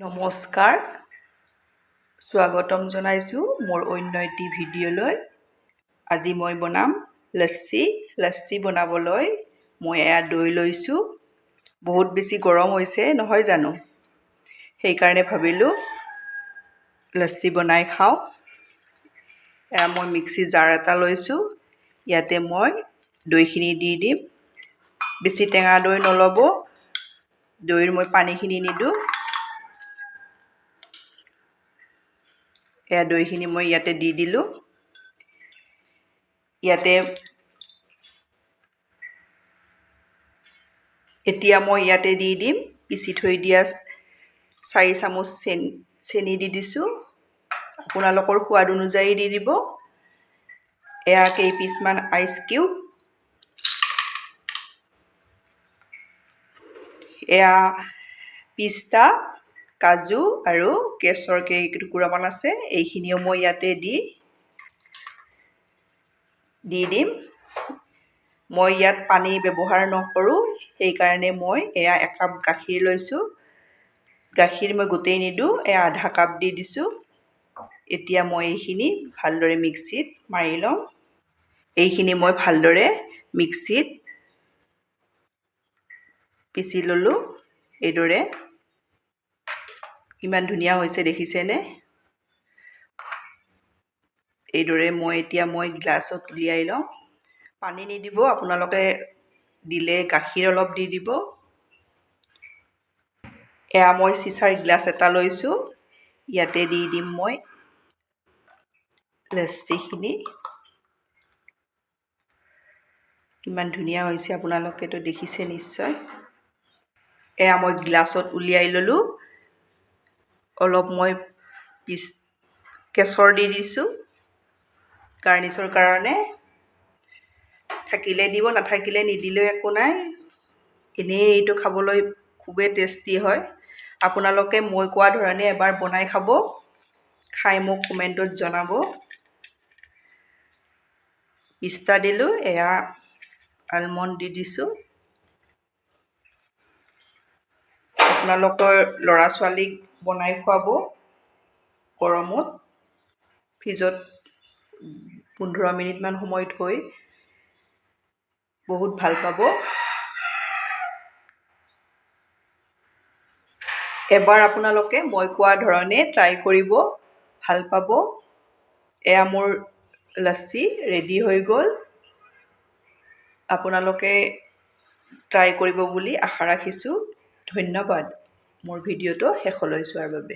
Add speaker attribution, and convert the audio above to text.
Speaker 1: নমস্কাৰ, স্বাগতম জনাইছোঁ মোৰ অন্য এটি ভিডিঅ'লৈ। আজি মই বনাম লচ্ছি বনাবলৈ মই এয়া দৈ লৈছোঁ। বহুত বেছি গৰম হৈছে নহয় জানো, সেইকাৰণে ভাবিলোঁ লচ্ছি বনাই খাওঁ। এয়া মই মিক্সি জাৰ এটা লৈছোঁ, ইয়াতে মই দৈখিনি দি দিম। বেছি টেঙা দৈ নল'ব, দৈৰ মই পানীখিনি নিদিওঁ। এয়া দৈখিনি মই ইয়াতে দি দিলোঁ। এতিয়া মই ইয়াতে দি দিম পিচি থৈ দিয়া 4 চামুচ চেনি দি দিছোঁ। আপোনালোকৰ সোৱাদ অনুযায়ী দি দিব। এয়া কেইপিচমান আইচ কিউব, এয়া পিস্তা, কাজু আৰু কেশৰ কেইটুকুৰামান আছে, এইখিনিও মই ইয়াতে দি দিম। মই ইয়াত পানী ব্যৱহাৰ নকৰোঁ, সেইকাৰণে মই এয়া 1 কাপ গাখীৰ লৈছোঁ। গাখীৰ মই গোটেই নিদিওঁ, এয়া আধা কাপ দি দিছোঁ। এতিয়া মই এইখিনি ভালদৰে মিক্সিত মাৰি ল'ম। এইখিনি মই ভালদৰে মিক্সিত পিচি ল'লোঁ। এইদৰে কিমান ধুনীয়া হৈছে দেখিছেনে? এইদৰে এতিয়া মই গ্লাছত উলিয়াই লওঁ। পানী নিদিব, আপোনালোকে দিলে গাখীৰ অলপ দি দিব। এয়া মই চিচাৰ গ্লাছ এটা লৈছোঁ, ইয়াতে দি দিম মই লচ্ছিখিনি। কিমান ধুনীয়া হৈছে আপোনালোকেতো দেখিছে নিশ্চয়। এয়া মই গ্লাছত উলিয়াই ল'লোঁ। অলপ মই কেশৰ দি দিছোঁ গাৰ্নিছৰ কাৰণে। থাকিলে দিব, নাথাকিলে নিদিলেও একো নাই। এনেই এইটো খাবলৈ খুবেই টেষ্টি হয়। আপোনালোকে মই কোৱা ধৰণে এবাৰ বনাই খাব, খাই মোক কমেণ্টত জনাব। পিস্তা দিলোঁ, এয়া আলমণ্ড দি দিছোঁ। আপোনালোকৰ ল'ৰা ছোৱালীক বনাই খুৱাব গৰমত। ফ্ৰিজত 15 মিনিটমান সময় থৈ বহুত ভাল পাব। এবাৰ আপোনালোকে মই কোৱা ধৰণে ট্ৰাই কৰিব, ভাল পাব। এয়া মোৰ লচ্ছি ৰেডি হৈ গ'ল। আপোনালোকে ট্ৰাই কৰিব বুলি আশা ৰাখিছোঁ। ধন্যবাদ মোৰ ভিডিঅ'টো শেষলৈ চোৱাৰ বাবে।